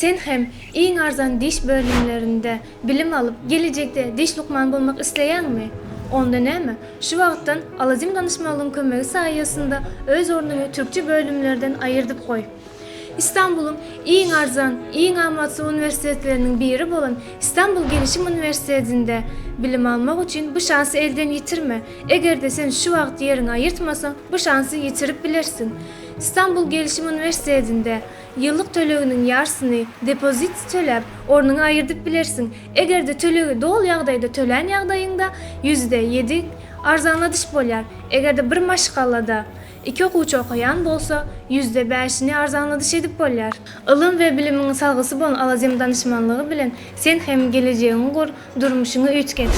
sen hem iň arzan diş bölümlerinde bilim alıp gelecekde diş lukman bolmak isleýänmi? Onda näme? Şu wagtdan Alazim danışmanlygyň kömegi saýasynda öz ornuny türkçe bölümlerden aýyrdyp goý. İstanbul'un iň arzan, iň amatsy üniversitetlerining biri bolan İstanbul Gelişim Üniversitesinde bilim almak üçin bu şansy elden yitirme. Egerde sen şu wagt ýerini aýyrtmasaň, bu şansy yitirip bilersin. İstanbul Gelişim Üniversitesinde yıllık töleginin yarısını depozit töläp ornuny aýyrdyp bilersin. Egerde tölegi dol ýagdaýda tölen ýagdaýynda %7 arzanladyş bolýar. Egerde bir maşgalada 2 okuwçy okuyan bolsa %5'ini arzanladyş edip bolýar. Ilym we bilimiň salgysy bolan Alazim danışmanlygy bilen sen hem gelecegiňi gur, durmuşyňy üýtgen.